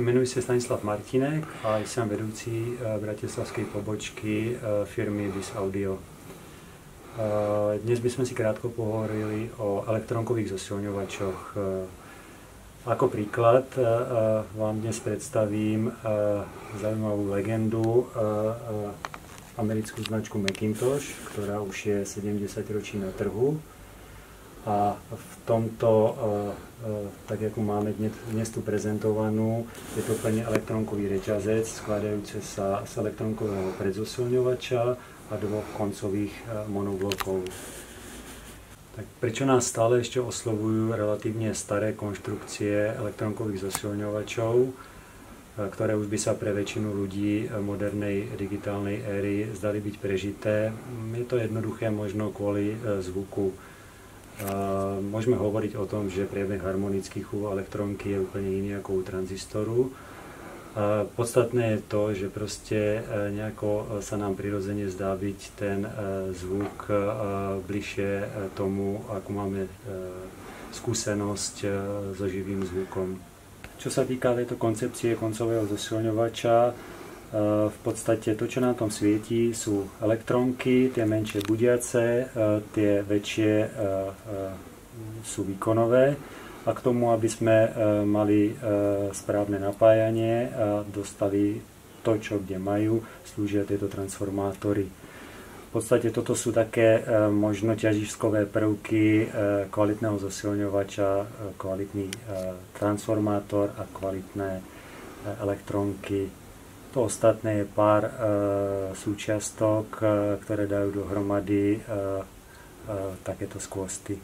Jmenuji se Stanislav Martinek a jsem vedoucí bratislavské pobočky firmy Vis Audio. Dnes bychom si krátko pohovorili o elektronkových zosilňovačoch. Ako príklad vám dnes predstavím zaujímavú legendu, americkú značku Macintosh, ktorá už je 70 ročí na trhu. A v tomto, tak ako máme dnes tu prezentovanú, je to plne elektronkový reťazec skladajúce sa z elektronkového predzosilňovača a dvoch koncových monoblokov. Tak prečo nás stále ešte oslovujú relatívne staré konštrukcie elektronkových zosilňovačov, ktoré už by sa pre väčšinu ľudí modernej digitálnej éry zdali byť prežité? Je to jednoduché možno kvôli zvuku. Môžeme hovoriť o tom, že priebeh harmonických u elektronky je úplne iný ako u tranzistoru. Podstatné je to, že proste nejako sa nám prirodzene zdá byť ten zvuk bližšie tomu, ako máme skúsenosť so živým zvukom. Čo sa týka tejto koncepcie koncového zosilňovača, v podstate to, čo na tom svietí, sú elektronky, tie menšie budiace, tie väčšie sú výkonové. A k tomu, aby sme mali správne napájanie a dostali to, čo kde majú, slúžia tieto transformátory. V podstate toto sú také možno ťažiskové prvky kvalitného zosilňovača, kvalitný transformátor a kvalitné elektronky. To ostatné je pár súčiastok, ktoré dajú dohromady takéto skvosty.